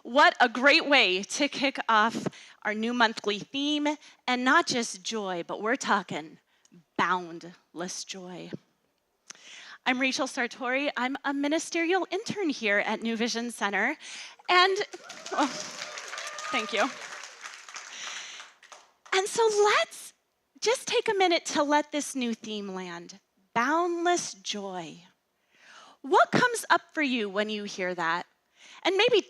What a great way to kick off our new monthly theme, and not just joy, but we're talking boundless joy. I'm Rachel Sartori. I'm a ministerial intern here at New Vision Center, and thank you. And so let's just take a minute to let this new theme land. Boundless joy. What comes up for you when you hear that? And maybe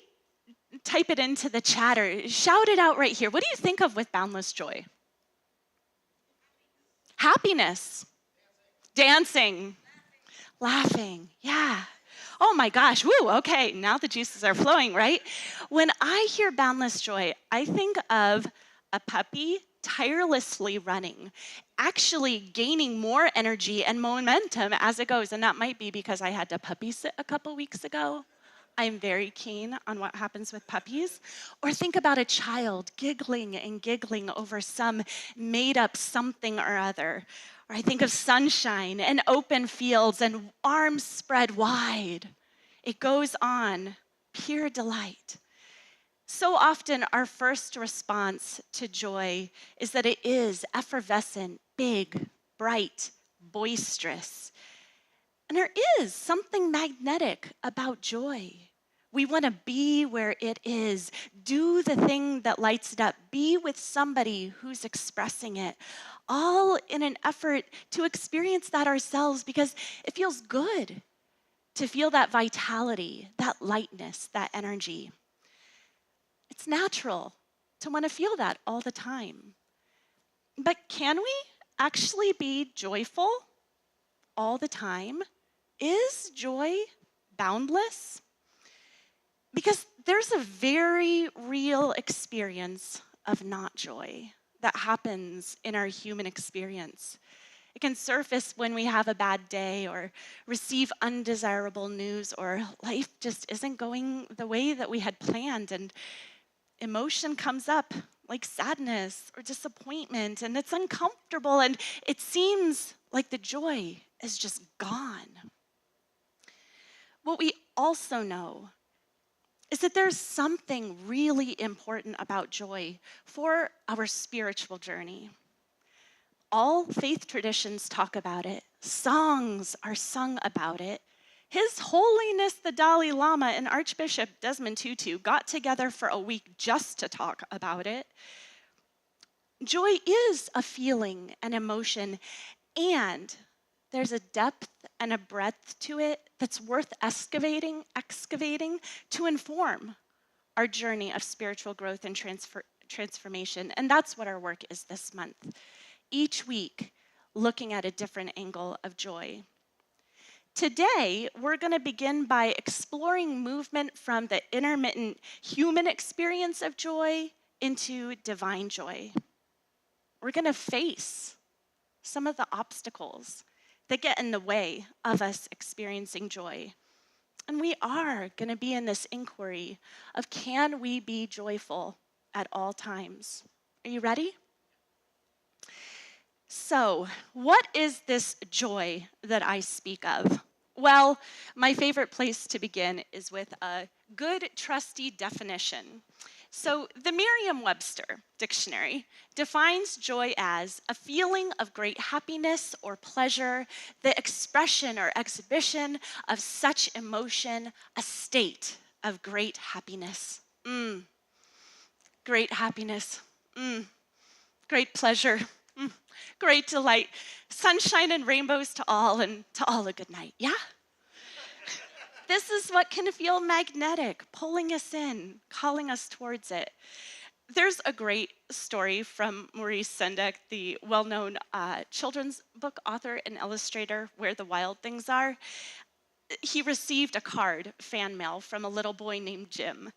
type it into the chat or shout it out right here. What do you think of with boundless joy? Happiness. Dancing. Laughing. Yeah. Oh my gosh. Woo. Okay. Now the juices are flowing, right? When I hear boundless joy, I think of a puppy tirelessly running, actually gaining more energy and momentum as it goes. And that might be because I had to puppy sit a couple weeks ago. I'm very keen on what happens with puppies. Or think about a child giggling and giggling over some made up something or other. Or I think of sunshine and open fields and arms spread wide. It goes on, pure delight. So often our first response to joy is that it is effervescent, big, bright, boisterous. And there is something magnetic about joy. We want to be where it is, do the thing that lights it up, be with somebody who's expressing it, all in an effort to experience that ourselves because it feels good to feel that vitality, that lightness, that energy. It's natural to want to feel that all the time. But can we actually be joyful all the time? Is joy boundless? Because there's a very real experience of not joy that happens in our human experience. It can surface when we have a bad day or receive undesirable news or life just isn't going the way that we had planned, and emotion comes up like sadness or disappointment, and it's uncomfortable, and it seems like the joy is just gone. What we also know is that there's something really important about joy for our spiritual journey. All faith traditions talk about it. Songs are sung about it. His Holiness the Dalai Lama and Archbishop Desmond Tutu got together for a week just to talk about it. Joy is a feeling, an emotion, and there's a depth and a breadth to it that's worth excavating to inform our journey of spiritual growth and transformation. And that's what our work is this month. Each week, looking at a different angle of joy. Today, we're going to begin by exploring movement from the intermittent human experience of joy into divine joy. We're going to face some of the obstacles that get in the way of us experiencing joy. And we are going to be in this inquiry of, can we be joyful at all times? Are you ready? So, what is this joy that I speak of? Well, my favorite place to begin is with a good, trusty definition. So, the Merriam-Webster dictionary defines joy as a feeling of great happiness or pleasure, the expression or exhibition of such emotion, a state of great happiness. Great happiness. Great pleasure. Great delight. Sunshine and rainbows to all, and to all a good night. Yeah? This is what can feel magnetic, pulling us in, calling us towards it. There's a great story from Maurice Sendak, the well-known children's book author and illustrator, Where the Wild Things Are. He received a card, fan mail, from a little boy named Jim.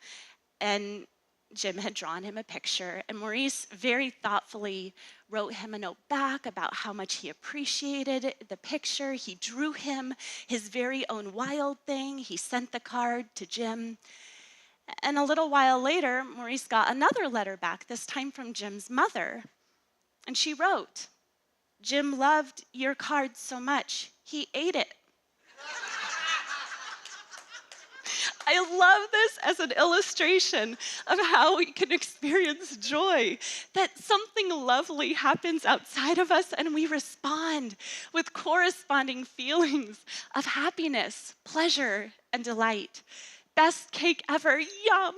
And Jim had drawn him a picture, and Maurice very thoughtfully wrote him a note back about how much he appreciated the picture. He drew him his very own wild thing. He sent the card to Jim. And a little while later, Maurice got another letter back, this time from Jim's mother. And she wrote, "Jim loved your card so much, he ate it." I love this as an illustration of how we can experience joy, that something lovely happens outside of us and we respond with corresponding feelings of happiness, pleasure, and delight. Best cake ever, yum.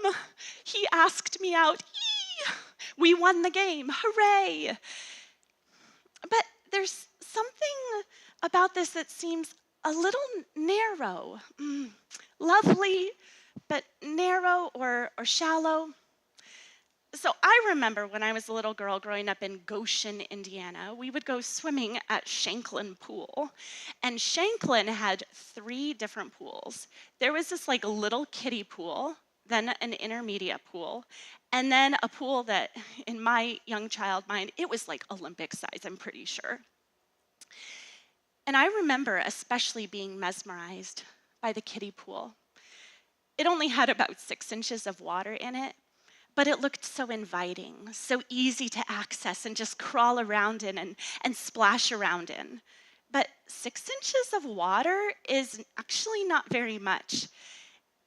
He asked me out, yee. We won the game, hooray. But there's something about this that seems a little narrow. Lovely, but narrow or shallow. So I remember when I was a little girl growing up in Goshen, Indiana, we would go swimming at Shanklin Pool. And Shanklin had 3 different pools. There was this like little kiddie pool, then an intermediate pool, and then a pool that, in my young child mind, it was like Olympic size, I'm pretty sure. And I remember especially being mesmerized by the kiddie pool. It only had about 6 inches of water in it, but it looked so inviting, so easy to access and just crawl around in and splash around in. But 6 inches of water is actually not very much,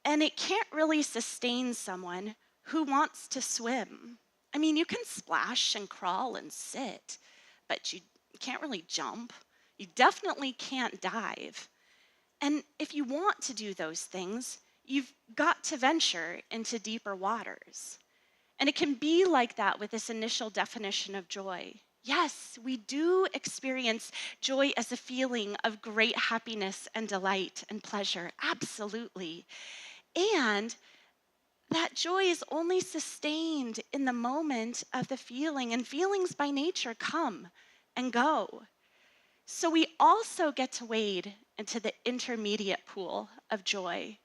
and it can't really sustain someone who wants to swim. I mean, you can splash and crawl and sit, but you can't really jump. You definitely can't dive. And if you want to do those things, you've got to venture into deeper waters. And it can be like that with this initial definition of joy. Yes, we do experience joy as a feeling of great happiness and delight and pleasure, absolutely. And that joy is only sustained in the moment of the feeling, and feelings by nature come and go. So we also get to wade into the intermediate pool of joy.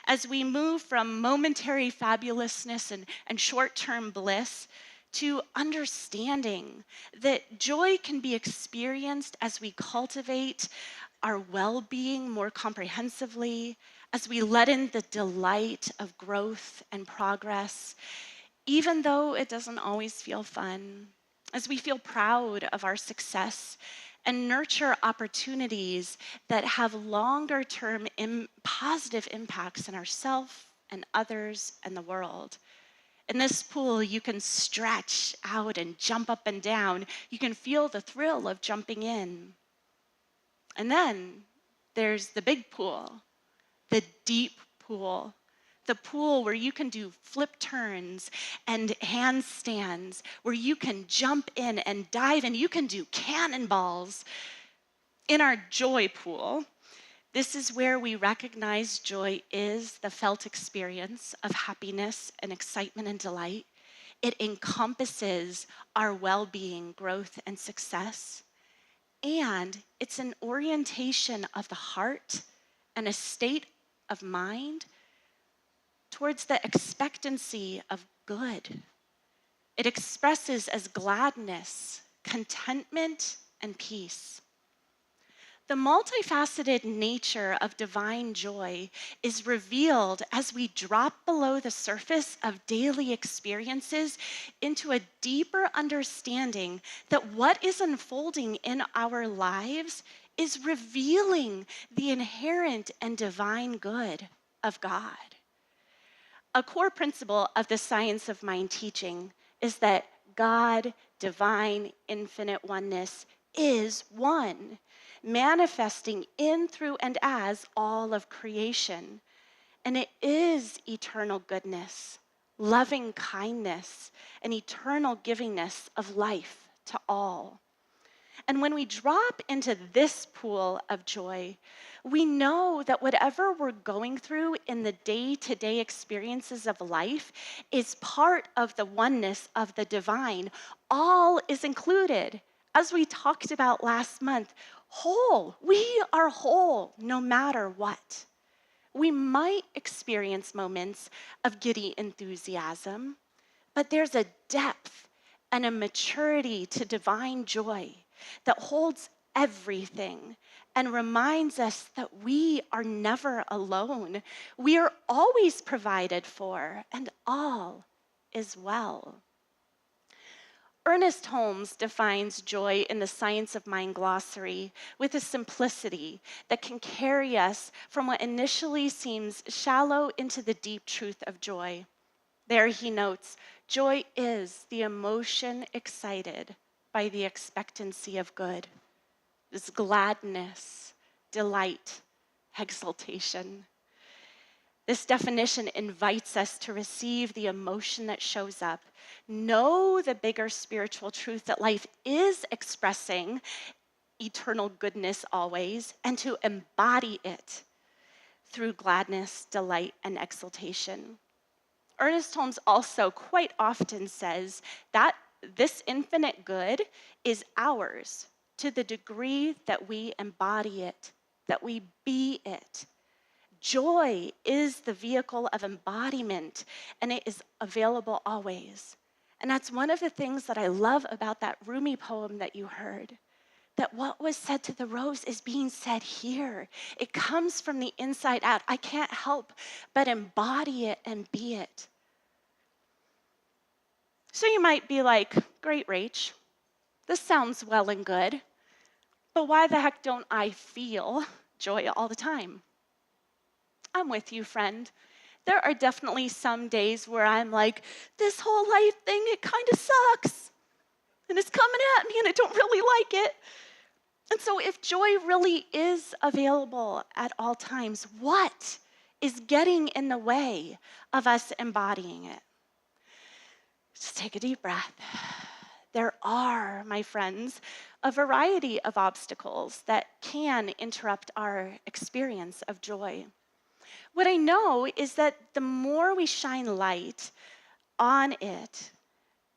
As we move from momentary fabulousness and short-term bliss to understanding that joy can be experienced as we cultivate our well-being more comprehensively, as we let in the delight of growth and progress, even though it doesn't always feel fun, as we feel proud of our success and nurture opportunities that have longer-term positive impacts in ourselves and others and the world. In this pool, you can stretch out and jump up and down. You can feel the thrill of jumping in. And then there's the big pool, the deep pool, the pool where you can do flip turns and handstands, where you can jump in and dive and you can do cannonballs. In our joy pool, this is where we recognize joy is the felt experience of happiness and excitement and delight. It encompasses our well-being, growth, and success. And it's an orientation of the heart and a state of mind towards the expectancy of good. It expresses as gladness, contentment, and peace. The multifaceted nature of divine joy is revealed as we drop below the surface of daily experiences into a deeper understanding that what is unfolding in our lives is revealing the inherent and divine good of God. A core principle of the science of mind teaching is that God, divine, infinite oneness, is one, manifesting in, through, and as all of creation. And it is eternal goodness, loving kindness, and eternal givingness of life to all. And when we drop into this pool of joy, we know that whatever we're going through in the day-to-day experiences of life is part of the oneness of the divine. All is included. As we talked about last month, whole. We are whole no matter what. We might experience moments of giddy enthusiasm, but there's a depth and a maturity to divine joy that holds everything and reminds us that we are never alone. We are always provided for, and all is well. Ernest Holmes defines joy in the Science of Mind glossary with a simplicity that can carry us from what initially seems shallow into the deep truth of joy. There he notes, joy is the emotion excited by the expectancy of good. This gladness, delight, exultation. This definition invites us to receive the emotion that shows up, know the bigger spiritual truth that life is expressing eternal goodness always, and to embody it through gladness, delight, and exultation. Ernest Holmes also quite often says that this infinite good is ours to the degree that we embody it, that we be it. Joy is the vehicle of embodiment, and it is available always. And that's one of the things that I love about that Rumi poem that you heard, that what was said to the rose is being said here. It comes from the inside out. I can't help but embody it and be it. So you might be like, great, Rach, this sounds well and good, but why the heck don't I feel joy all the time? I'm with you, friend. There are definitely some days where I'm like, this whole life thing, it kind of sucks. And it's coming at me and I don't really like it. And so if joy really is available at all times, what is getting in the way of us embodying it? Just take a deep breath. There are, my friends, a variety of obstacles that can interrupt our experience of joy. What I know is that the more we shine light on it,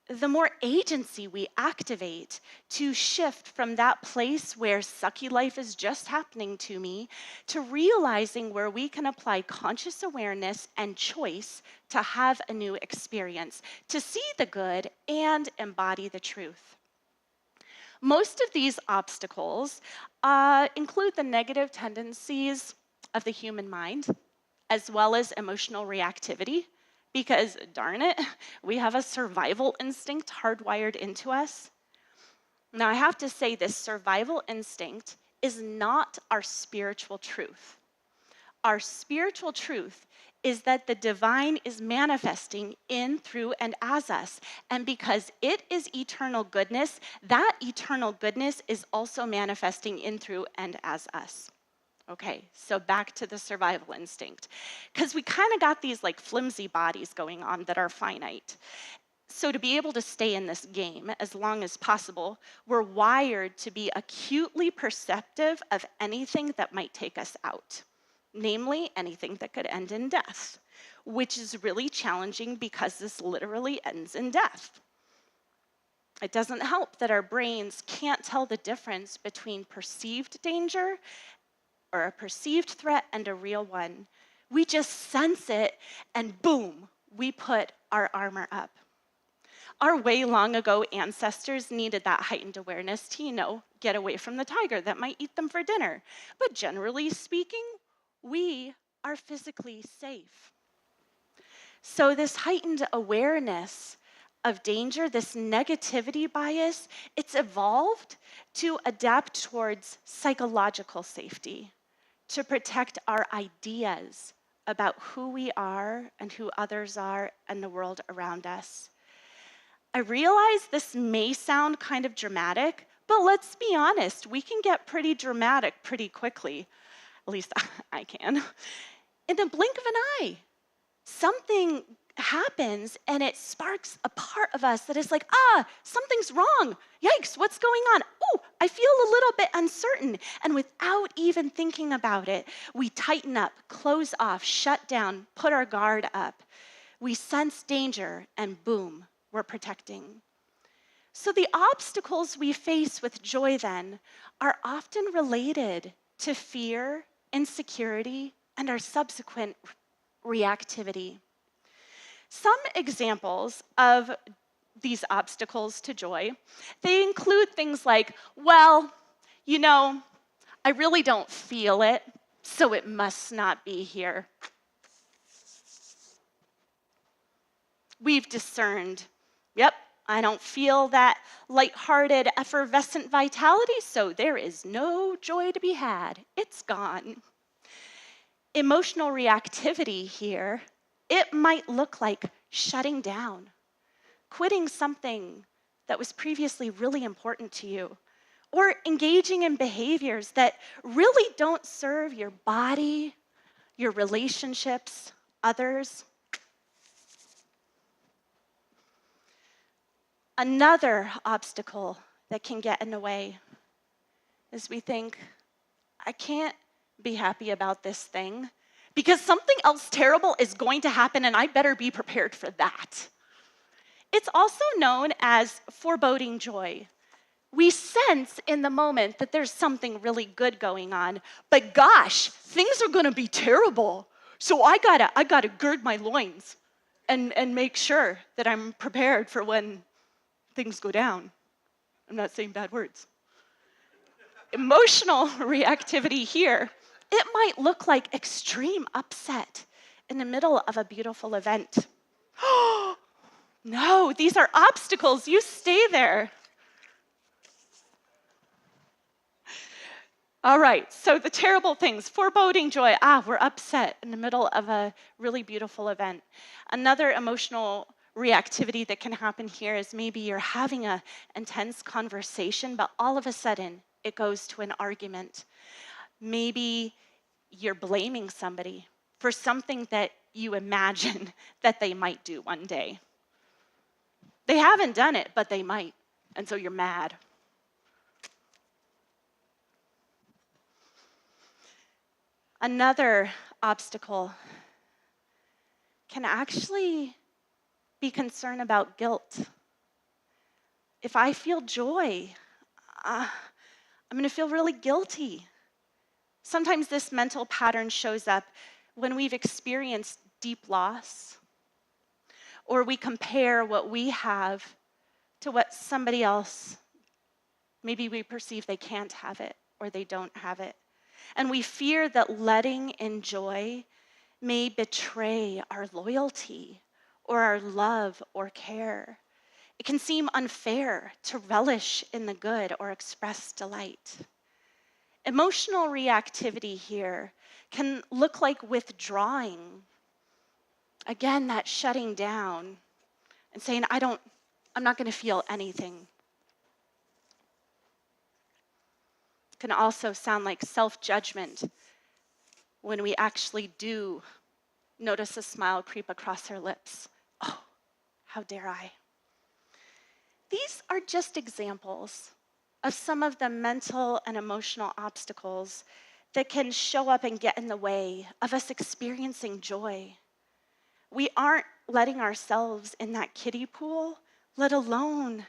the more agency we activate to shift from that place where sucky life is just happening to me to realizing where we can apply conscious awareness and choice to have a new experience, to see the good and embody the truth. Most of these obstacles include the negative tendencies of the human mind, as well as emotional reactivity, because darn it, we have a survival instinct hardwired into us. Now, I have to say this survival instinct is not our spiritual truth. Our spiritual truth is that the divine is manifesting in, through, and as us. And because it is eternal goodness, that eternal goodness is also manifesting in, through, and as us. Okay, so back to the survival instinct. Because we kind of got these like flimsy bodies going on that are finite. So to be able to stay in this game as long as possible, we're wired to be acutely perceptive of anything that might take us out. Namely, anything that could end in death, which is really challenging because this literally ends in death. It doesn't help that our brains can't tell the difference between perceived danger or a perceived threat and a real one. We just sense it and boom, we put our armor up. Our way long ago ancestors needed that heightened awareness to, get away from the tiger that might eat them for dinner. But generally speaking, we are physically safe. So this heightened awareness of danger, this negativity bias, it's evolved to adapt towards psychological safety, to protect our ideas about who we are and who others are and the world around us. I realize this may sound kind of dramatic, but let's be honest, we can get pretty dramatic pretty quickly. At least I can. In the blink of an eye, something happens and it sparks a part of us that is like, something's wrong. Yikes, what's going on? Oh, I feel a little bit uncertain. And without even thinking about it, we tighten up, close off, shut down, put our guard up. We sense danger and boom, we're protecting. So the obstacles we face with joy then are often related to fear, insecurity, and our subsequent reactivity. Some examples of these obstacles to joy, they include things like, I really don't feel it, so it must not be here. We've discerned, I don't feel that lighthearted, effervescent vitality, so there is no joy to be had. It's gone. Emotional reactivity here, it might look like shutting down, quitting something that was previously really important to you, or engaging in behaviors that really don't serve your body, your relationships, others. Another obstacle that can get in the way is we think, I can't be happy about this thing because something else terrible is going to happen and I better be prepared for that. It's also known as foreboding joy. We sense in the moment that there's something really good going on, but gosh, things are going to be terrible. So I gotta gird my loins and make sure that I'm prepared for when things go down. I'm not saying bad words. Emotional reactivity here, it might look like extreme upset in the middle of a beautiful event. No, these are obstacles. You stay there. All right, so the terrible things, foreboding joy. We're upset in the middle of a really beautiful event. Another emotional reactivity that can happen here is maybe you're having an intense conversation, but all of a sudden it goes to an argument. Maybe you're blaming somebody for something that you imagine that they might do one day. They haven't done it, but they might, and so you're mad. Another obstacle can actually be concern about guilt. If I feel joy, I'm going to feel really guilty. Sometimes this mental pattern shows up when we've experienced deep loss, or we compare what we have to what somebody else, maybe we perceive they can't have it or they don't have it. And we fear that letting in joy may betray our loyalty or our love or care. It can seem unfair to relish in the good or express delight. Emotional reactivity here can look like withdrawing. Again, that shutting down and saying, I'm not going to feel anything. Can also sound like self-judgment when we actually do notice a smile creep across our lips. Oh, how dare I? These are just examples of some of the mental and emotional obstacles that can show up and get in the way of us experiencing joy. We aren't letting ourselves in that kiddie pool, let alone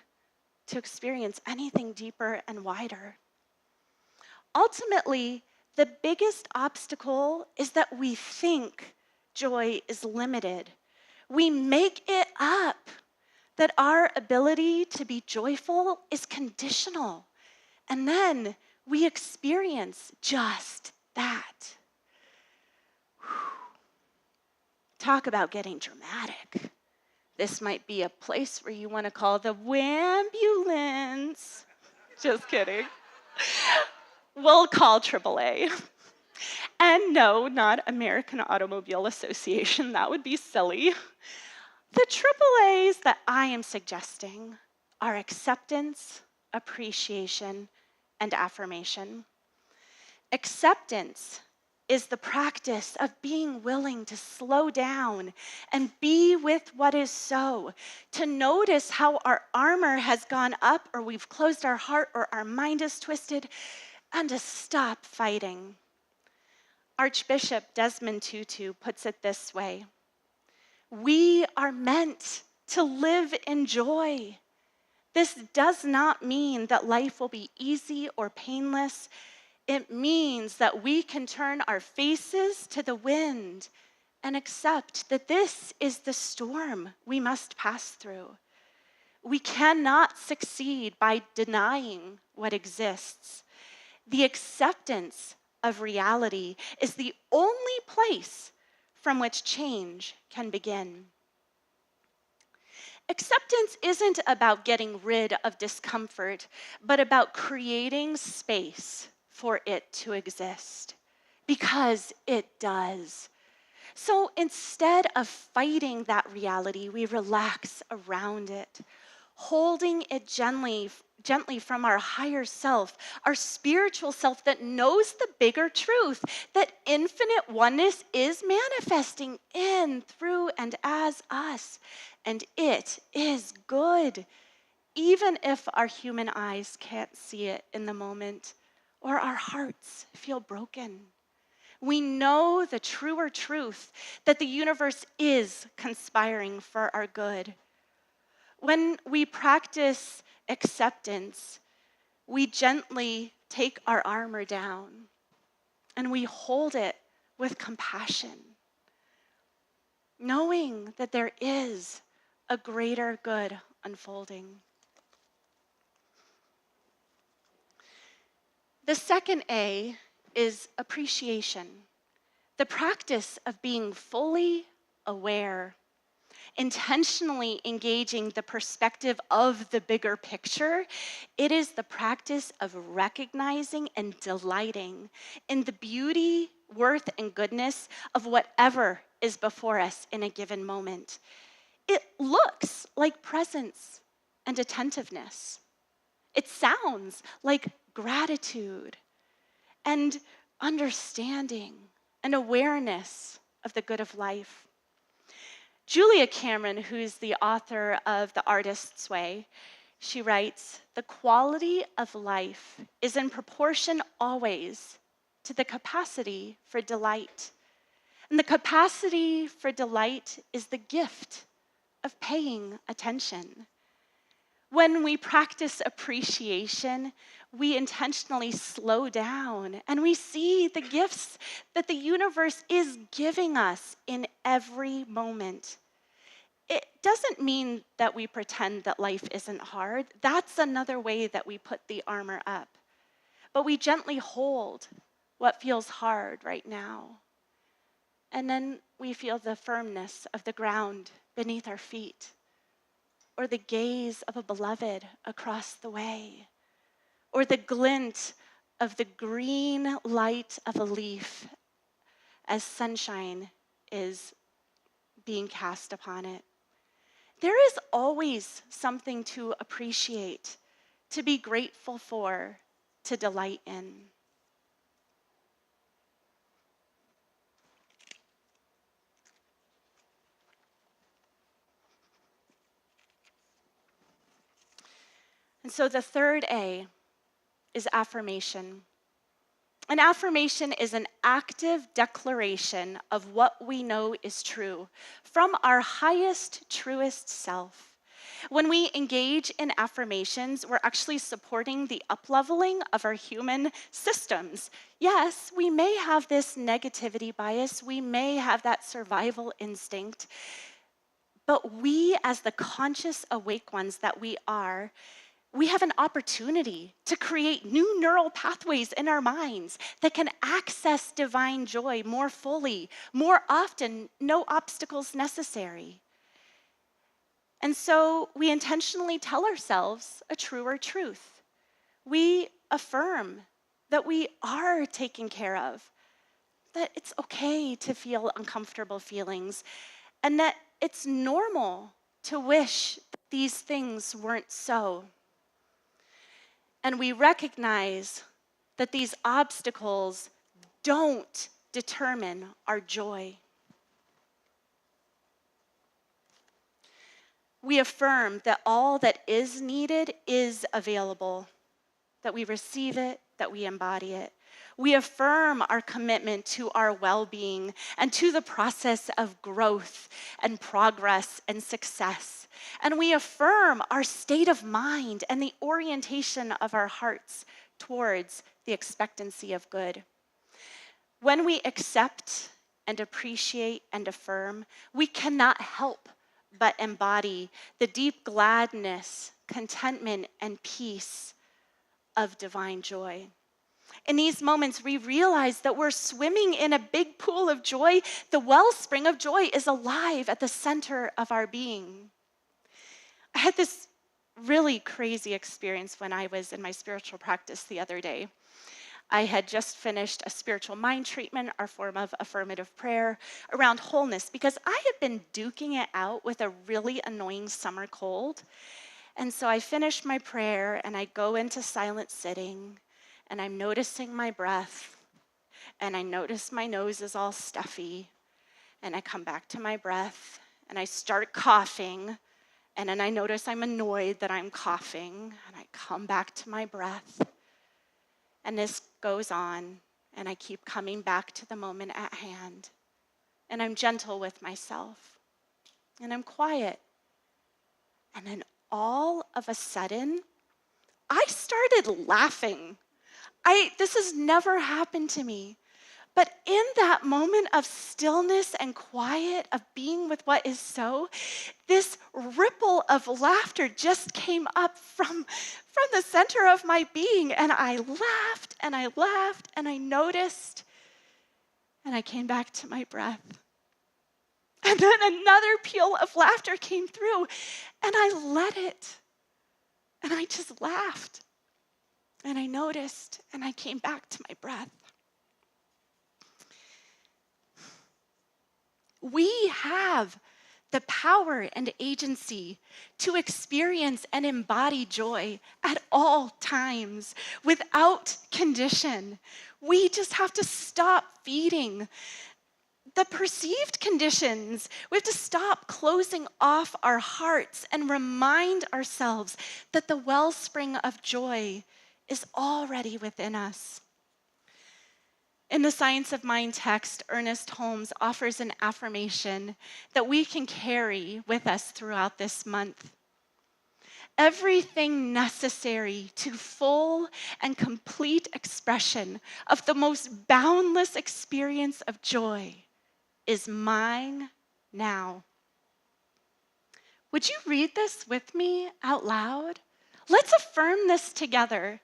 to experience anything deeper and wider. Ultimately, the biggest obstacle is that we think joy is limited. We make it up that our ability to be joyful is conditional. And then we experience just that. Talk about getting dramatic. This might be a place where you want to call the wambulance. Just kidding. We'll call AAA. And no, not American Automobile Association. That would be silly. The AAAs that I am suggesting are acceptance, appreciation, and affirmation. Acceptance is the practice of being willing to slow down and be with what is so, to notice how our armor has gone up or we've closed our heart or our mind is twisted, and to stop fighting. Archbishop Desmond Tutu puts it this way: we are meant to live in joy. This does not mean that life will be easy or painless. It means that we can turn our faces to the wind and accept that this is the storm we must pass through. We cannot succeed by denying what exists. The acceptance of reality is the only place from which change can begin. Acceptance isn't about getting rid of discomfort, but about creating space for it to exist, because it does. So instead of fighting that reality, we relax around it, holding it gently from our higher self, our spiritual self that knows the bigger truth that infinite oneness is manifesting in, through, and as us. And it is good, even if our human eyes can't see it in the moment or our hearts feel broken. We know the truer truth that the universe is conspiring for our good. When we practice acceptance, we gently take our armor down and we hold it with compassion, knowing that there is a greater good unfolding. The second A is appreciation, the practice of being fully aware, intentionally engaging the perspective of the bigger picture. It is the practice of recognizing and delighting in the beauty, worth, and goodness of whatever is before us in a given moment. It looks like presence and attentiveness. It sounds like gratitude and understanding and awareness of the good of life. Julia Cameron, who's the author of The Artist's Way, she writes, "The quality of life is in proportion always to the capacity for delight. And the capacity for delight is the gift of paying attention." When we practice appreciation, we intentionally slow down and we see the gifts that the universe is giving us in every moment. It doesn't mean that we pretend that life isn't hard. That's another way that we put the armor up. But we gently hold what feels hard right now. And then we feel the firmness of the ground beneath our feet, or the gaze of a beloved across the way, or the glint of the green light of a leaf as sunshine is being cast upon it. There is always something to appreciate, to be grateful for, to delight in. And so the third A is affirmation. An affirmation is an active declaration of what we know is true from our highest, truest self. When we engage in affirmations, we're actually supporting the upleveling of our human systems. Yes, we may have this negativity bias, we may have that survival instinct, but we, as the conscious, awake ones that we are, we have an opportunity to create new neural pathways in our minds that can access divine joy more fully, more often, no obstacles necessary. And so we intentionally tell ourselves a truer truth. We affirm that we are taken care of, that it's okay to feel uncomfortable feelings, and that it's normal to wish that these things weren't so. And we recognize that these obstacles don't determine our joy. We affirm that all that is needed is available, that we receive it, that we embody it. We affirm our commitment to our well-being and to the process of growth and progress and success. And we affirm our state of mind and the orientation of our hearts towards the expectancy of good. When we accept and appreciate and affirm, we cannot help but embody the deep gladness, contentment, and peace of divine joy. In these moments, we realize that we're swimming in a big pool of joy. The wellspring of joy is alive at the center of our being. I had this really crazy experience when I was in my spiritual practice the other day. I had just finished a spiritual mind treatment, our form of affirmative prayer, around wholeness because I had been duking it out with a really annoying summer cold. And so I finished my prayer and I go into silent sitting and I'm noticing my breath and I notice my nose is all stuffy and I come back to my breath and I start coughing and then I notice I'm annoyed that I'm coughing and I come back to my breath. And this goes on, and I keep coming back to the moment at hand. And I'm gentle with myself, and I'm quiet. And then all of a sudden, I started laughing. This has never happened to me. But in that moment of stillness and quiet, of being with what is so, this ripple of laughter just came up from the center of my being. And I laughed and I laughed and I noticed and I came back to my breath. And then another peal of laughter came through and I let it. And I just laughed and I noticed and I came back to my breath. We have the power and agency to experience and embody joy at all times without condition. We just have to stop feeding the perceived conditions. We have to stop closing off our hearts and remind ourselves that the wellspring of joy is already within us. In the Science of Mind text, Ernest Holmes offers an affirmation that we can carry with us throughout this month. Everything necessary to full and complete expression of the most boundless experience of joy is mine now. Would you read this with me out loud? Let's affirm this together.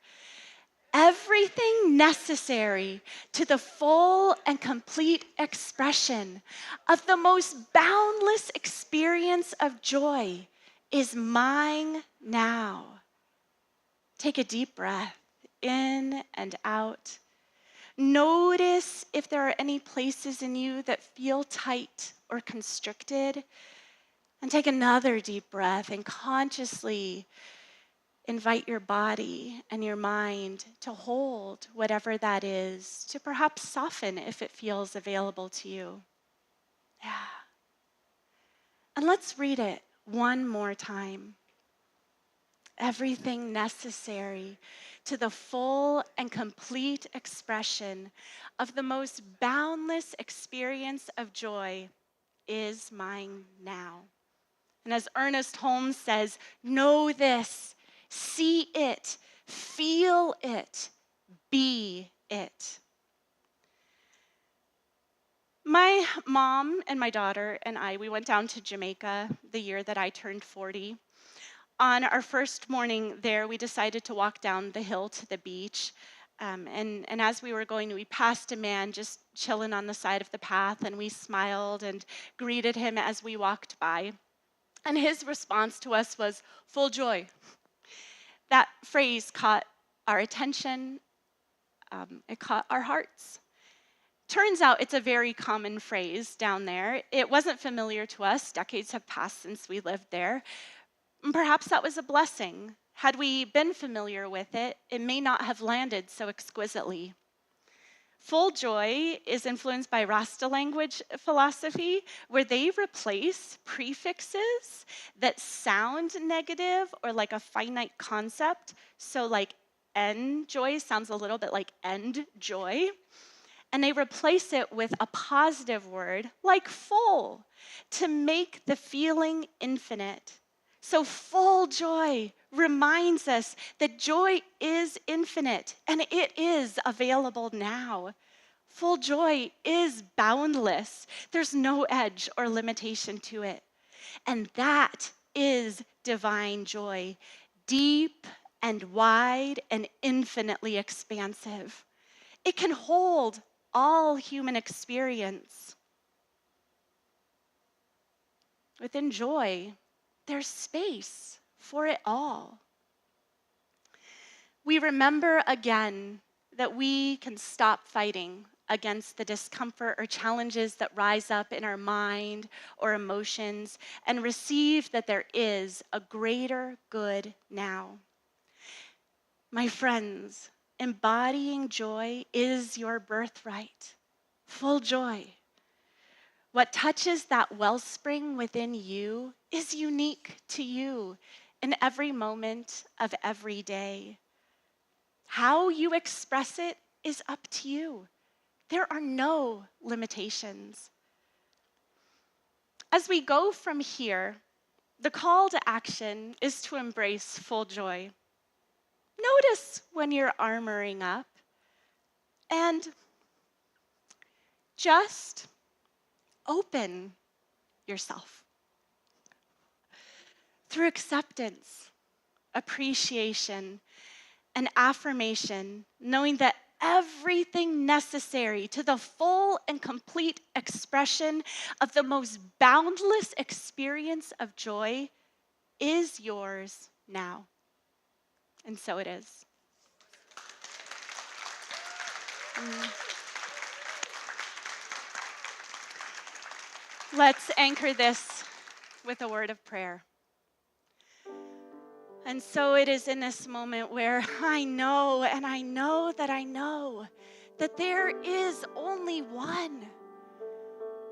Everything necessary to the full and complete expression of the most boundless experience of joy is mine now. Take a deep breath in and out. Notice if there are any places in you that feel tight or constricted. And take another deep breath and consciously invite your body and your mind to hold whatever that is, to perhaps soften if it feels available to you. Yeah. And let's read it one more time. Everything necessary to the full and complete expression of the most boundless experience of joy is mine now. And as Ernest Holmes says, know this. See it, feel it, be it. My mom and my daughter and I, we went down to Jamaica the year that I turned 40. On our first morning there, we decided to walk down the hill to the beach. And as we were going, we passed a man just chilling on the side of the path, and we smiled and greeted him as we walked by. And his response to us was, "Full joy." That phrase caught our attention, it caught our hearts. Turns out it's a very common phrase down there. It wasn't familiar to us. Decades have passed since we lived there. And perhaps that was a blessing. Had we been familiar with it, it may not have landed so exquisitely. Full joy is influenced by Rasta language philosophy, where they replace prefixes that sound negative or like a finite concept. So like enjoy sounds a little bit like end joy. And they replace it with a positive word like full to make the feeling infinite. So full joy reminds us that joy is infinite and it is available now. Full joy is boundless. There's no edge or limitation to it. And that is divine joy, deep and wide and infinitely expansive. It can hold all human experience. Within joy, there's space for it all. We remember again that we can stop fighting against the discomfort or challenges that rise up in our mind or emotions and receive that there is a greater good now. My friends, embodying joy is your birthright. Full joy. What touches that wellspring within you is unique to you in every moment of every day. How you express it is up to you. There are no limitations. As we go from here, the call to action is to embrace full joy. Notice when you're armoring up and just open yourself through acceptance, appreciation, and affirmation, knowing that everything necessary to the full and complete expression of the most boundless experience of joy is yours now. And so it is. Let's anchor this with a word of prayer. And so it is in this moment where I know, and I know that there is only one,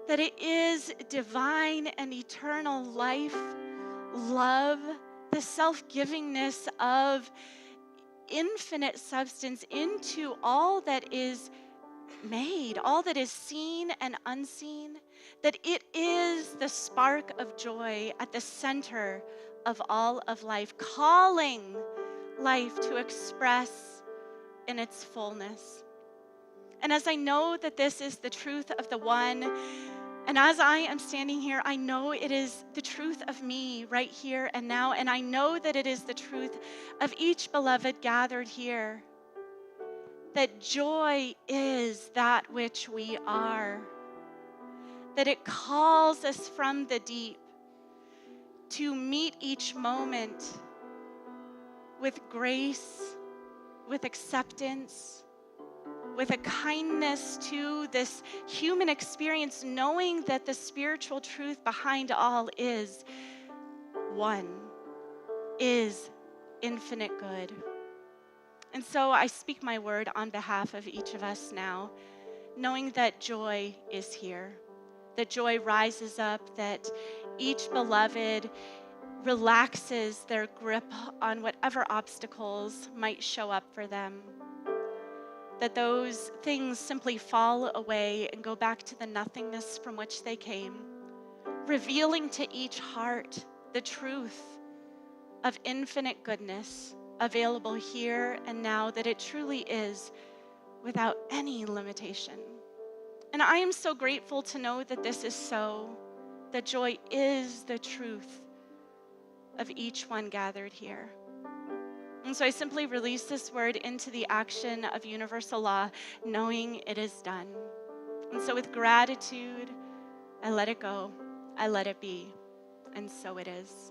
that it is divine and eternal life, love, the self-givingness of infinite substance into all that is made, all that is seen and unseen, that it is the spark of joy at the center of all of life, calling life to express in its fullness. And as I know that this is the truth of the one, and as I am standing here, I know it is the truth of me right here and now, and I know that it is the truth of each beloved gathered here, that joy is that which we are, that it calls us from the deep to meet each moment with grace, with acceptance, with a kindness to this human experience, knowing that the spiritual truth behind all is one, is infinite good. And so I speak my word on behalf of each of us now, knowing that joy is here, that joy rises up, that each beloved relaxes their grip on whatever obstacles might show up for them, that those things simply fall away and go back to the nothingness from which they came, revealing to each heart the truth of infinite goodness available here and now, that it truly is without any limitation. And I am so grateful to know that this is so, that joy is the truth of each one gathered here. And so I simply release this word into the action of universal law, knowing it is done. And so with gratitude, I let it go, I let it be, and so it is.